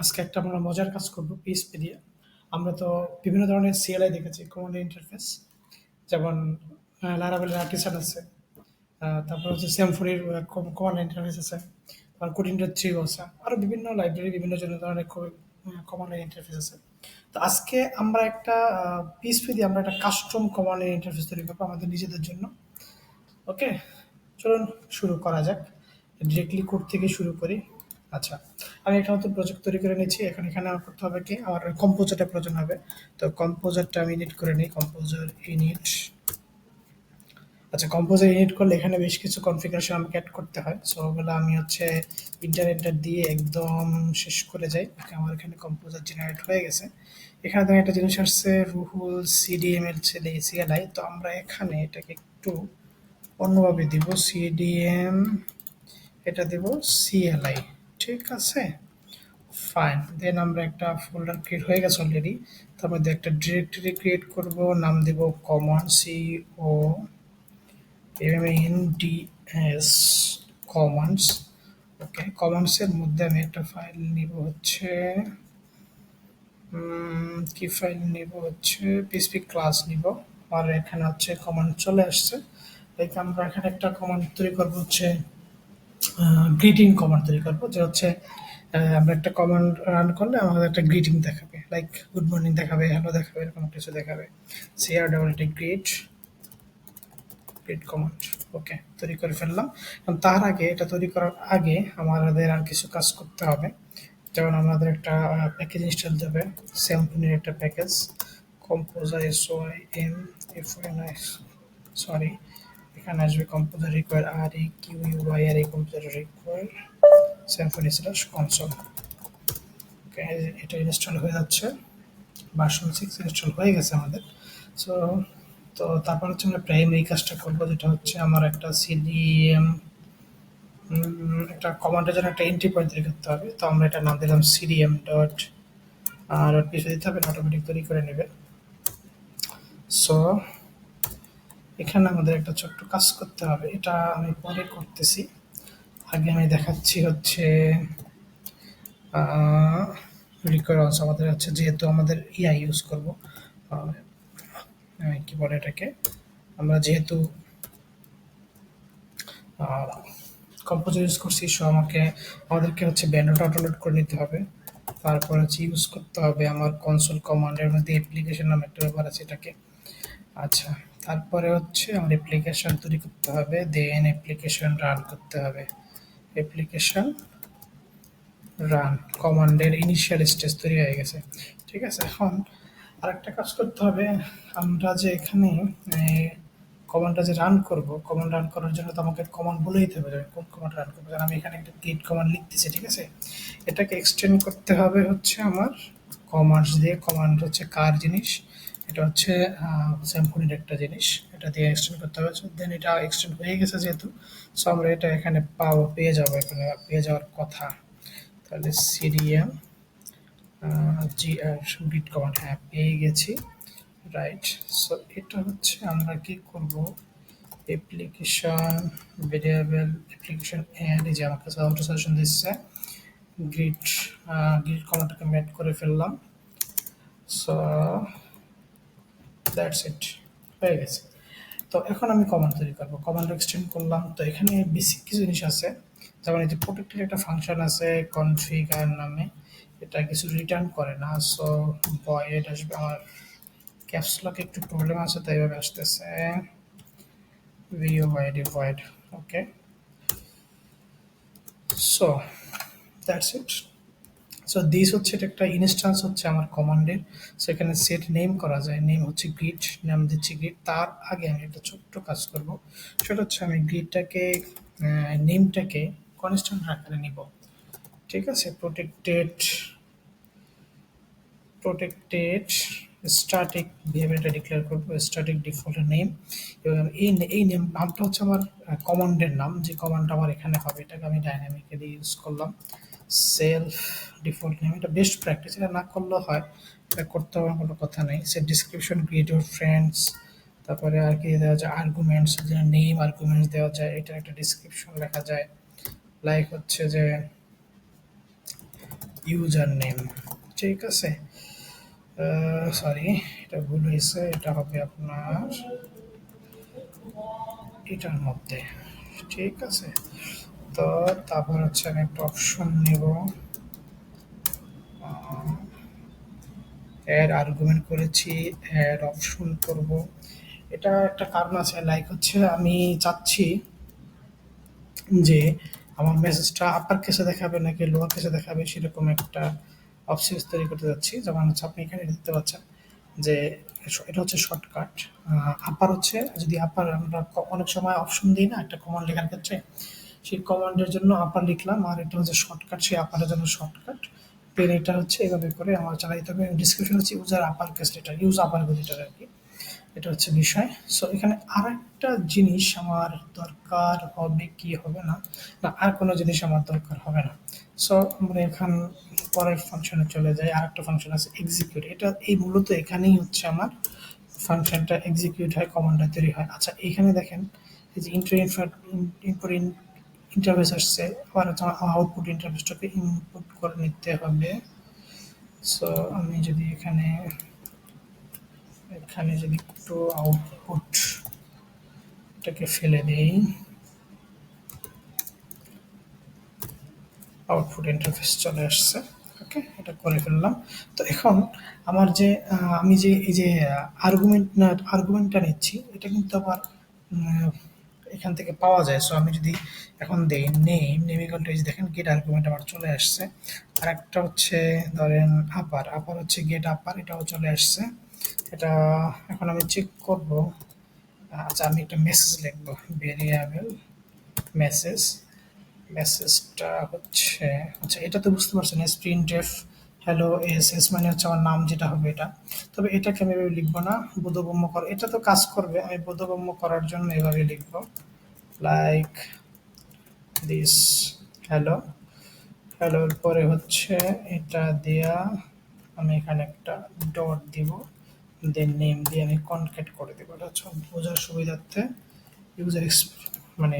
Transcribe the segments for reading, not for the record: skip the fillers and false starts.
আজকে একটা আমরা মজার কাজ করব পিএইচপি দিয়ে। আমরা তো বিভিন্ন ধরনের সিএলআই দেখেছি, কমান্ড ইন্টারফেস। যেমন লারাভেলের আর্টিসান আছে, তারপর হচ্ছে সিম্ফনির কমান্ড ইন্টারফেস আছে, তারপর কোডিংটার থ্রি আছে, আরও বিভিন্ন লাইব্রেরি বিভিন্ন ধরনের কমান্ড ইন্টারফেস আছে। তো আজকে আমরা একটা পিএইচপি দিয়ে আমরা একটা কাস্টম কমান্ড ইন্টারফেস তৈরি করবো আমাদের নিজেদের জন্য। ওকে, চলুন শুরু করা যাক। ডিরেক্টলি কোড থেকে শুরু করি। আচ্ছা, আমি একটা নতুন প্রজেক্ট তৈরি করে নিয়েছি। এখানে আমার করতে হবে কি, আমার কম্পোজারটা প্রয়োজন হবে। তো কম্পোজারটা আমি ইনিট করে নিই, কম্পোজার ইনিট। আচ্ছা, কম্পোজার ইনিট করলে এখানে বেশ কিছু কনফিগারেশন আমাকে অ্যাড করতে হয়। সো ওগুলো আমি হচ্ছে ইন্টারনেটটা দিয়ে একদম শেষ করে যাই। আমার এখানে কম্পোজার জেনারেট হয়ে গেছে। এখানে দেখেন একটা জিনিস আসছে, রুহুল সিডিএমএল সিএলআই। তো আমরা এখানে এটাকে একটু অন্যভাবে দিব, সিডিএম, এটা দেব সিএলআই। ঠিক আছে, ফাইন। দেন আমরা একটা ফোল্ডার ক্রিয়েট হয়ে গেছে অলরেডি। তার মধ্যে একটা ডিরেক্টরি ক্রিয়েট করব, নাম দেব কমন, COMMANDS কমন্স। ওকে, কমন্সের মধ্যে আমি একটা ফাইল নিব হচ্ছে, কি ফাইল নিব হচ্ছে পিএইচপি ক্লাস নিব। আর এখানে হচ্ছে কমান্ড চলে আসছে। লাইক আমরা এখানে একটা কমান্ড তৈরি করবো হচ্ছে গ্রিটিং কমান্ড তৈরি করবো, যে হচ্ছে আমরা একটা কমান্ড রান করলে আমাদের একটা গ্রিটিং দেখাবে, লাইক গুড মর্নিং দেখাবে, হ্যালো দেখাবে, এরকম কিছু দেখাবে। CR grit command. ওকে, তৈরি করে ফেললাম। এবং তার আগে, এটা তৈরি করার আগে আমাদের আর কিছু কাজ করতে হবে। যেমন আমাদের একটা প্যাকেজ ইনস্টল দেবে, স্যাম্পনির একটা প্যাকেজ, কম্পোজার SOIM সরি, এখানে আসবে composer require REQUIR, composer require symfony slash console. Okay, এটা ইনস্টল হয়ে যাচ্ছে, ভার্সন 6 ইনস্টল হয়ে গেছে আমাদের। সো তো তারপর হচ্ছে আমরা প্রাইমারি কাজটা করবো, যেটা হচ্ছে আমার একটা সিডিএম, একটা কমান্ডের জন্য একটা এন্ট্রি পয়েন্ট তৈরি করতে হবে। তো আমরা এটা নাম দিলাম সিডিএম ডট, আর কিছু দিতে হবে, অটোমেটিক তৈরি করে নেবে। সো এখানে আমাদের একটা ছোট্ট কাজ করতে হবে, এটা আমি পরে করতেছি। আগে আমি দেখাচ্ছি হচ্ছে রিকোয়ারমেন্টস। আমাদের হচ্ছে যেহেতু আমাদের ইআই ইউজ করব, কি বলে এটাকে, আমরা যেহেতু কম্পোজার ইউজ করছি, সো আমাদেরকে হচ্ছে ব্যানারটা ডাউনলোড করে নিতে হবে। তারপর হচ্ছে ইউজ করতে হবে আমার কনসোল কমান্ডের মধ্যে অ্যাপ্লিকেশন নামে একটা ব্যাপার আছে, এটাকে। আচ্ছা, তারপরে হচ্ছে আমার অ্যাপ্লিকেশন তৈরি করতে হবে, দেন অ্যাপ্লিকেশন রান করতে হবে। অ্যাপ্লিকেশন রান কমান্ডের ইনিশিয়াল স্টেজ তৈরি হয়ে গেছে। ঠিক আছে, এখন আরেকটা কাজ করতে হবে। আমরা যে এখানে কমান্ডটা যে রান করব, কমান্ড রান করার জন্য তো আমাকে কমান্ড বলে দিতে হবে কোন কমান্ড রান করবো। কারণ আমি এখানে একটা গিট কমান্ড লিখতেছি, ঠিক আছে। এটাকে এক্সটেন্ড করতে হবে হচ্ছে আমার কমান্ডস দিয়ে। কমান্ড হচ্ছে কার জিনিস, এটা হচ্ছে স্যাম্পনির একটা জিনিস, এটা দিয়ে এক্সটেন্ড করতে হবে। দেন এটা এক্সটেন্ড হয়ে গেছে যেহেতু, সো আমরা এটা এখানে পেয়ে যাবো, এখানে পেয়ে যাওয়ার কথা। তাহলে সিডিএম গিট কমান্ড, হ্যাঁ পেয়ে গেছি, রাইট। সো এটা হচ্ছে আমরা কি করব, অ্যাপ্লিকেশন ভেরিয়েবল অ্যাপ্লিকেশন অ্যাড, এই যে আমার কাছে অটো সাজেশন দিচ্ছে, গ্রিড কমান্ডটাকে ম্যাড করে ফেললাম। সো দ্যাটস ইট, হয়ে গেছে। তো এখন আমি কমান্ড তৈরি করবো, কমান্ড এক্সটেন্ড করলাম। তো এখানে বেসিক কিছু জিনিস আছে, যেমন এই যে প্রোটেক্টের একটা ফাংশন আছে কনফিগার নামে, এটা কিছু রিটার্ন করে না। সো ভয়েড আসবে, আমার ক্যাপস লকে একটু প্রবলেম আছে তাই এভাবে আসতেছে, void, okay. So that's it. So this হচ্ছে, এটা একটা ইনস্ট্যান্স হচ্ছে আমার কমান্ডের। সো এখানে সেট নেম করা যায়, নেম হচ্ছে গ্রিড, নাম দিচ্ছি গ্রিড। তার আগে আমি একটা ছোট্ট কাজ করব, সেটা হচ্ছে আমি গ্রিডটাকে, নেমটাকে কনস্ট্যান্ট আকারে নিব। ঠিক আছে, প্রোটেক্টেড স্ট্যাটিক ভেরিয়েবলটা ডিক্লেয়ার করবো, স্ট্যাটিক ডিফল্ট নেম। এবং এই নেম নামটা হচ্ছে আমার কমান্ডের নাম, যে কমান্ডটা আমার এখানে হবে, এটাকে আমি ডাইনামিক্যালি ইউজ করলাম। সেলফ ডিফল্ট নেম, এটা বেস্ট প্র্যাকটিস, এটা না করলেও হয়, এটা করতে হওয়ার কোনো কথা নেই। সে ডিসক্রিপশন ক্রিয়েট ইউর ফ্রেন্ডস, তারপরে আর কি দেওয়া যায়, আর্গুমেন্টস, যে নেম আর্গুমেন্টস দেওয়া যায়, এটার একটা ডিসক্রিপশন লেখা যায়, লাইক হচ্ছে যে ইউজার নেম, ঠিক আছে। সরি, এটা ভুল হয়েছে, এটা হবে আপনার এটার মধ্যে, ঠিক আছে। তো তারপর হচ্ছে আমি একটা অপশন নেব, অ্যাড আর্গুমেন্ট করেছি, অ্যাড অপশন করব। এটা একটা কারণ আছে, লাইক হচ্ছে আমি চাচ্ছি যে আমার মেসেজটা আপার কেসে দেখাবে নাকি লোয়ার কেসে দেখাবে, সেরকম একটা অপশন তৈরি করতে যাচ্ছি। যেমন হচ্ছে আপনি এখানে দেখতে পাচ্ছেন যে এটা হচ্ছে শর্টকাট। আপার হচ্ছে, যদি আপার আমরা অনেক সময় অপশন দিই না একটা কমান্ড লেখার ক্ষেত্রে, সেই কমান্ডের জন্য আপার লিখলাম, আর এটা হচ্ছে শর্টকাট, সেই আপারের জন্য শর্টকাট পেন। এটা হচ্ছে এভাবে করে আমার চালাইতে হবে। ডিসক্রিপশন হচ্ছে user upper case letter, use upper case letter আর কি, এটা হচ্ছে বিষয়। সো এখানে আরেকটা জিনিস আমার দরকার হবে কি হবে না, না আর কোনো জিনিস আমার দরকার হবে না। সো আমরা এখন পরের ফাংশনে চলে যাই। আরেকটা ফাংশন আছে এক্সিকিউট, এটা এই মূলত এখানেই হচ্ছে আমার ফাংশনটা এক্সিকিউট হয়, কমান্ডটা তৈরি হয়। আচ্ছা এখানে দেখেন এই যে ইনপুট ইন্টারফেস আসছে, আবার হচ্ছে আউটপুট ইন্টারফেসটাকে ইনপুট করে নিতে হবে। সো আমি যদি এখানে এখানে যদি একটু আউটপুটটাকে ফেলে দেই, আউটপুট ইন্টারফেস চলে আসছে। ওকে, এটা করে ফেললাম। তো এখন আমার যে আমি যে এই যে আর্গুমেন্টটা নিচ্ছি, এটা কিন্তু আবার উম, এখান থেকে পাওয়া যায়। সো আমি যদি এখন দেই নেম ইকুয়াল টু, এই যে দেখেন গেট আর্গুমেন্ট আমার চলে আসছে। আর একটা হচ্ছে ধরেন আপার হচ্ছে গেট আপার, এটাও চলে আসছে। এটা এখন আমি চেক করব। আচ্ছা আমি একটা মেসেজ লিখবো, ভেরিয়েবল মেসেজ। মেসেজটা হচ্ছে, আচ্ছা এটা তো বুঝতে পারছেন, প্রিন্টএফ হ্যালো এস মানে হচ্ছে আমার নাম যেটা হবে এটা। তবে এটাকে আমি এভাবে লিখবো না, বোধগম্য কর, এটা তো কাজ করবে, আমি বোধগম্য করার জন্য এভাবে লিখবো, লাইক দিস হ্যালো। হ্যালোর পরে হচ্ছে এটা দেয়া, আমি এখানে একটা ডট দিব, দেন নেম দিয়ে আমি কনক্যাট করে দেবো। এটা হচ্ছে বোঝার সুবিধার্থে, ইউজার মানে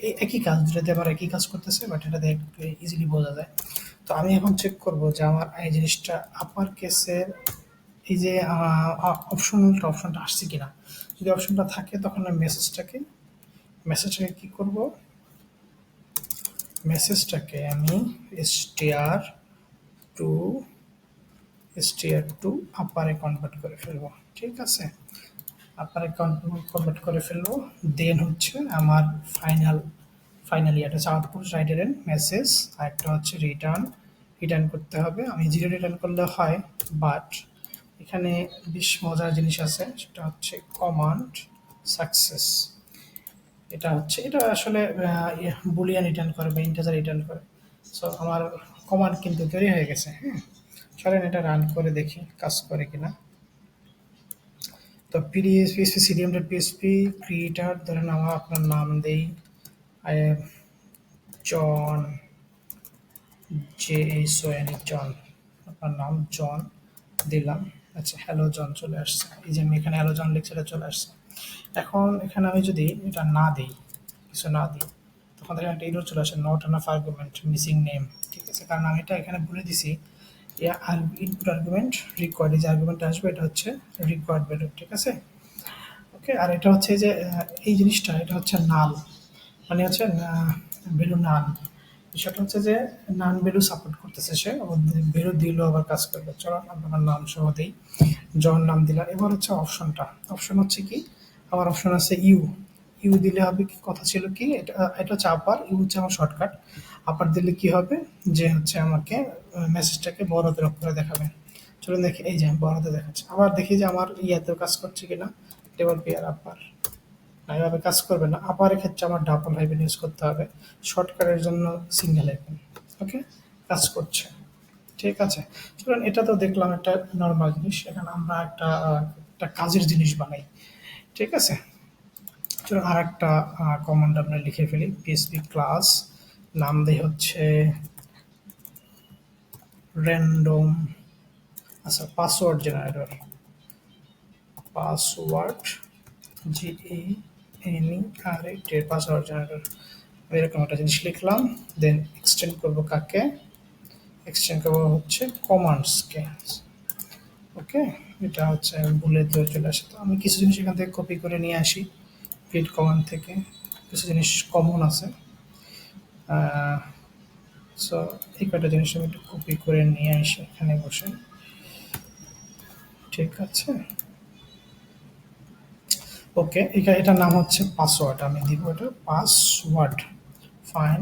এই একই কাজ, দুটাতে আবার একই কাজ করতেছে, বাট এটা দিয়ে একটু ইজিলি বোঝা যায়। তো আমি এখন চেক করব যে আমার এই জিনিসটা আপার কেসের এই যে অপশনটা আসছে কিনা। যদি অপশনটা থাকে তখন আমি মেসেজটাকে কি করব, মেসেজটাকে আমি str টু str টু আপারে কনভার্ট করে ফেলবো, ঠিক আছে। আপারে কনভার্ট করে ফেলবো। দেন হচ্ছে আমার ফাইনালি এটা হচ্ছে আউটপুট রাইটার এন্ড মেসেজ, আর একটা হচ্ছে রিটার্ন করতে হবে। আমি জিরো রিটার্ন করলে হয়, বাট এখানে বেশ মজার জিনিস আছে, সেটা হচ্ছে কমান্ড সাকসেস। এটা আসলে বুলিয়ান রিটার্ন করে বা ইন্টিজার রিটার্ন করে। সো আমার কমান্ড কিন্তু তৈরি হয়ে গেছে। হ্যাঁ, চলেন এটা রান করে দেখি কাজ করে কিনা। তো PSP CDM dot PSP creator, ধরেন আমার আপনার নাম দেই, আই এম জন, JON, জন, আপনার নাম জন দিলাম। আচ্ছা হ্যালো জন চলে আসছে, এই যে আমি এখানে হ্যালো জন লিখছি, এটা চলে আসছে। এখন এখানে আমি যদি এটা না দিই, কিছু না দিই, তখন দেখেন একটা এরর চলে আসে, not enough argument missing name, ঠিক আছে। কারণ আমি এটা এখানে বলে দিছি ইনপুট আর্গুমেন্ট রিকোয়ার্ড, এই যে আর্গুমেন্ট আসবে এটা হচ্ছে রিকোয়ার্ড ভ্যালু, ঠিক আছে। ওকে, আর এটা হচ্ছে যে এই জিনিসটা এটা হচ্ছে নাল, মানে হচ্ছে ভ্যালু নান। বিষয়টা হচ্ছে যে নান ভ্যালু সাপোর্ট করতেছে সে, ভ্যালু দিলেও আবার কাজ করবে। চলো আপনার নাম সহ দিই, জন নাম দিলাম। এবার হচ্ছে অপশন হচ্ছে কি, আমার অপশন আছে ইউ দিলে হবে কি, কথা ছিল কি, এটা হচ্ছে আপার, ইউ হচ্ছে আমার শর্টকাট। আপার দিলে কি হবে যে হচ্ছে আমাকে মেসেজটাকে বড় হাতের অক্ষরে দেখাবে। চলুন দেখি, এই যে বড় হাতে দেখাচ্ছে। আবার দেখি যে আমার ইয়াতেও কাজ করছে কিনা, টেবল পেয়ার আপার, না এভাবে কাজ করবে না। আপারের ক্ষেত্রে আমার ডাবল হাইফেন ইউজ করতে হবে, শর্টকাটের জন্য সিঙ্গেল হাইফেন। ওকে, কাজ করছে, ঠিক আছে। চলুন এটা তো দেখলাম একটা নর্মাল জিনিস, এখানে আমরা একটা কাজের জিনিস বানাই, ঠিক আছে। চলুন আর একটা কমান্ড আমরা লিখে ফেলি, পিএসপি ক্লাস নাম দেই হচ্ছে র্যান্ডম, আচ্ছা password generator, password password generator, এরকম একটা জিনিস লিখলাম। দেন এক্সটেন্ড করবো কাকে, এক্সচেঞ্জ করবো হচ্ছে কমান্ডসকে। ওকে, এটা হচ্ছে ভুলে দিয়ে চলে আসে। তো আমি কিছু জিনিস এখান থেকে কপি করে নিয়ে আসি গেট কমান্ড থেকে, কিছু জিনিস কমন আছে। সো এই কয়টা জিনিস আমি একটু কপি করে নিয়ে আসি এখানে বসে। ঠিক আছে, ওকে, এখানে এটার নাম হচ্ছে পাসওয়ার্ড, আমি দিব এটা পাসওয়ার্ড। ফাইন।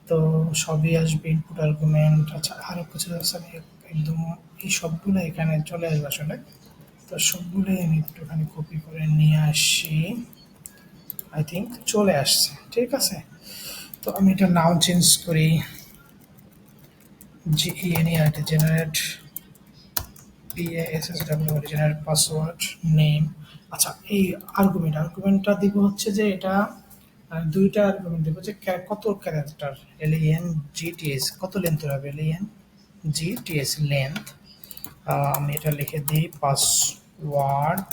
তো সবই আসবে ইনপুট আর্গুমেন্ট। আচ্ছা, আরও কিছু আছে, আমি একদম এই সবগুলো এখানে চলে আসবে আসলে। তো সবগুলোই আমি একটুখানি কপি করে নিয়ে আসি। আই থিঙ্ক চলে আসছে। ঠিক আছে, তো আমি এটা নাম চেঞ্জ করি, GENERATE generate PASSW generate password name. আচ্ছা, এই আর্গুমেন্টটা দিব হচ্ছে যে এটা দুইটা আর্গুমেন্ট দিব যে কত ক্যারেক্টার, LEN GTS, কত লেন্থ হবে, LEN GTS লেন্থ। আমি এটা লিখে দিই পাসওয়ার্ড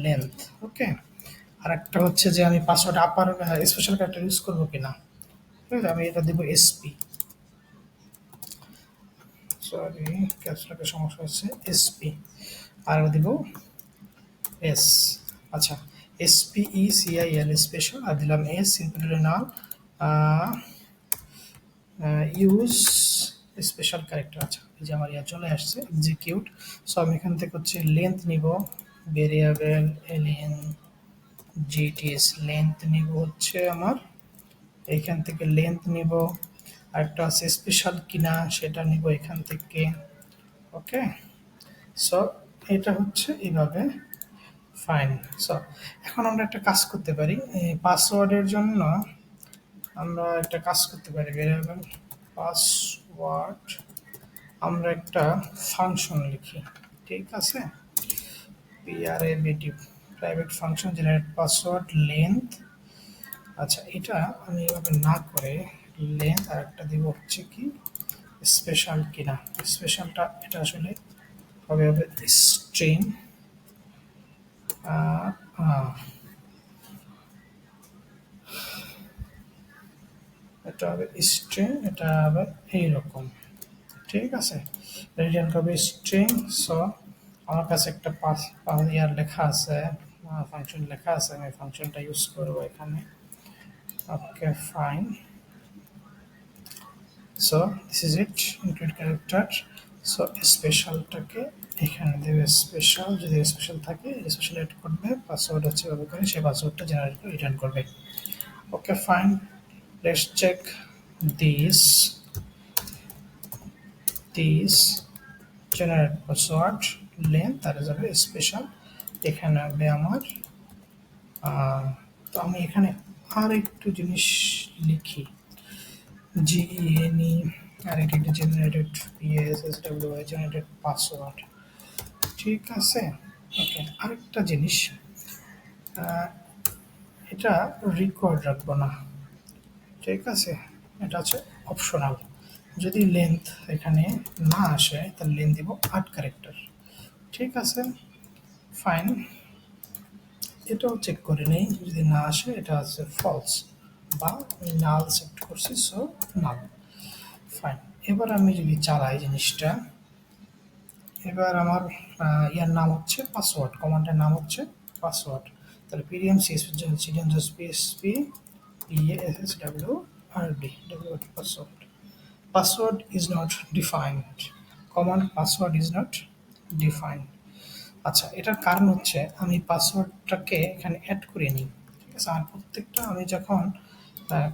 লেন্থ। ওকে, আর একটা হচ্ছে যে আমি পাসওয়ার্ড আপার স্পেশাল ক্যারেক্টার ইউজ করবো কিনা। ঠিক আছে, আমি এটা দিব SP। সরি, ক্যাপসুলাকে সমস্যা হচ্ছে, SP। আর দিব এস। আচ্ছা, SPECIL স্পেশাল, আর দিলাম এস সিম্পল নাম ইউজ স্পেশাল ক্যারেক্টার। আচ্ছা, এই যে আমার ইয়া চলে আসছে এক্সিকিউট। সো আমি এখান থেকে হচ্ছে লেন্থ নিব, ভেরিয়েবল LEN GTS লেন্থ নিব হচ্ছে আমার, এইখান থেকে লেন্থ নিব। আরেকটা আছে স্পেশাল কিনা, সেটা নিব এখান থেকে। ওকে, সো এটা হচ্ছে এইভাবে। ফাইন। সো এখন আমরা একটা কাজ করতে পারি, এই পাসওয়ার্ডের জন্য আমরা একটা কাজ করতে পারি, ভেরিয়েবল পাসওয়ার্ড, আমরা একটা ফাংশন লিখি। ঠিক আছে, PRABT, private function generate password length. আচ্ছা, এটা আমি এভাবে না করে লেন্থ আর একটা দিব হচ্ছে কি স্পেশাল কিনা। স্পেশালটা এটা আসলে হবে হবে স্ট্রিং, এটা হবে স্ট্রিং, এটা হবে এইরকম। ঠিক আছে, রিটার্ন করবে স্ট্রিং। সো আমার কাছে একটা পাস ইয়ার লেখা আছে, ফাংশন লেখা আছে, আমি ফাংশনটা ইউজ করবো এখানে। Okay, fine. So this is it, include character. So স্পেশালটাকে এখানে দেবে স্পেশাল, যদি স্পেশাল থাকে স্পেশাল এড করবে, পাসওয়ার্ড হচ্ছে এভাবে করে সে পাসওয়ার্ডটা জেনারেট করে রিটার্ন করবে। Okay, fine. Let's check this this generate password length, তার যাবে স্পেশাল, এখানে হবে আমার। তো আমি এখানে আর একটু জিনিস লিখি, GENE, আর এটা একটা জেনারেটেড PASSWI জেনারেটেড পাসওয়ার্ড। ঠিক আছে, ওকে, আরেকটা জিনিস, এটা রেকর্ড রাখবো না। ঠিক আছে, এটা হচ্ছে অপশনাল। যদি লেন্থ এখানে না আসে তাহলে লেন্থ দিব 8 ক্যারেক্টার। ঠিক আছে, ফাইন। এটাও চেক করে নেই, যদি না আসে এটা আছে ফলস বা নাল সেট করছি, সো নাল। ফাইন। এবার আমি যদি চালাই জিনিসটা, এবার আমার ইয়ার নাম হচ্ছে পাসওয়ার্ড, কমান্ডের নাম হচ্ছে পাসওয়ার্ড। তাহলে PDM CSP PASSWRD password. Password is not defined, command password is not defined. আচ্ছা, এটার কারণ হচ্ছে আমি পাসওয়ার্ডটাকে এখানে অ্যাড করে নিই। ঠিক আছে, আর প্রত্যেকটা আমি যখন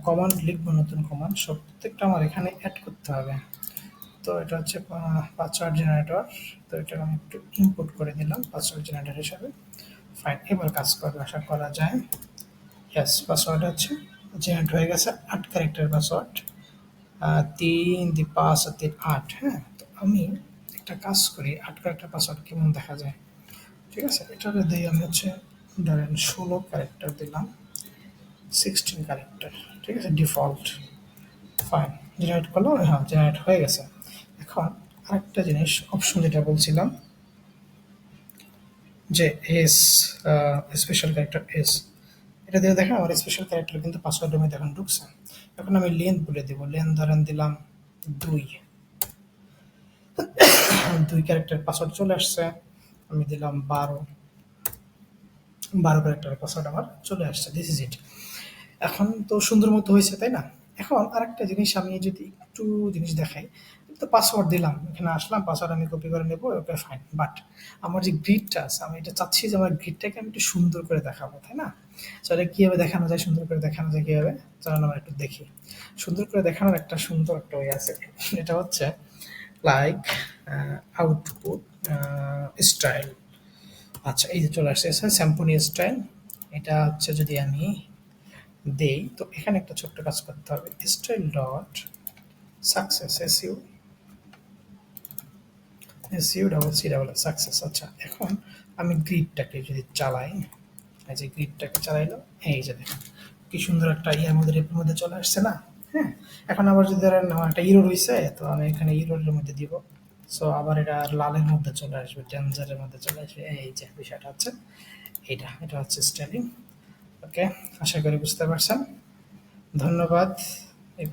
কমান্ড লিখবো, নতুন কমান্ড, সব প্রত্যেকটা আমার এখানে অ্যাড করতে হবে। তো এটা হচ্ছে পাসওয়ার্ড জেনারেটর। তো এটা আমি একটু ইনপুট করে দিলাম পাসওয়ার্ড জেনারেটর হিসাবে। ফাইন, এবার কাজ করবে আশা করা যায়। ইয়াস, পাসওয়ার্ড হচ্ছে জেনারেট হয়ে গেছে, 8 ক্যারেক্টার পাসওয়ার্ড, 3 দিয়ে 5 আর 3 8। হ্যাঁ, তো আমি একটা কাজ করি, 8 ক্যারেক্টার পাসওয়ার্ড কেমন দেখা যায়। ঠিক আছে, এটাতে দিয়ে আমি হচ্ছে ধরেন 16 ক্যারেক্টার দিলাম, 16 ক্যারেক্টার। ঠিক আছে, ডিফল্ট। ফাইন, জেনারেট করলো, হ্যাঁ জেনারেট হয়ে গেছে। এখন আরেকটা জিনিস, অপশন যেটা বলছিলাম যে এস, স্পেশাল ক্যারেক্টার এস, এটা দিয়ে দেখেন আমার স্পেশাল ক্যারেক্টার কিন্তু পাসওয়ার্ডের মধ্যে এখন ঢুকছে। এখন আমি লেন্থ বলে দেবো, লেন্থ ধরেন দিলাম 2। 2 ক্যারেক্টার পাসওয়ার্ড চলে আসছে। আমি দিলাম 12 ক্যারেক্টারের পাসওয়ার্ড আমার চলে আসছে। দিস ইজ ইট। এখন তো সুন্দর মতো হয়েছে, তাই না? এখন আরেকটা জিনিস আমি যদি একটু জিনিস দেখাই, তো পাসওয়ার্ড দিলাম, এখানে আসলাম, পাসওয়ার্ড আমি কপি করে নেবো, ওকে ফাইন। বাট আমার যে গ্রিডটা আছে, আমি এটা চাচ্ছি যে আমার গ্রিডটাকে আমি একটু সুন্দর করে দেখাবো, তাই না? তো এটা কীভাবে দেখানো যায়, সুন্দর করে দেখানো যায় কীভাবে, চলুন আমরা একটু দেখি। সুন্দর করে দেখানোর একটা সুন্দর একটা ওয়ে আছে। এটা হচ্ছে লাইক আউটপুট স্টাইল। আচ্ছা, এই যে চলে আসছে স্যাম্পনি স্টাইল। এটা হচ্ছে যদি আমি দেই, তো এখানে একটা ছোট্ট কাজ করতে হবে, style dot success, SU double C double success. আচ্ছা, এখন আমি গ্রিডটাকে যদি চালাই, এই যে গ্রিডটাকে চালাইলো, এই যে দেখেন কি সুন্দর একটা ইয়ার মধ্যে রেপের মধ্যে চলে আসছে না? হ্যাঁ। এখন আবার যদি ধরেন আমার একটা ইরো রয়েছে, তো আমি এখানে ইরোর মধ্যে দিব। সো আবার এটা লালের মধ্যে চলে আসবে, ডেঞ্জারের মধ্যে চলে আসবে। এই যে বিষয়টা হচ্ছে এটা হচ্ছে স্টাইলিং। ওকে, আশা করি বুঝতে পারছেন। ধন্যবাদ।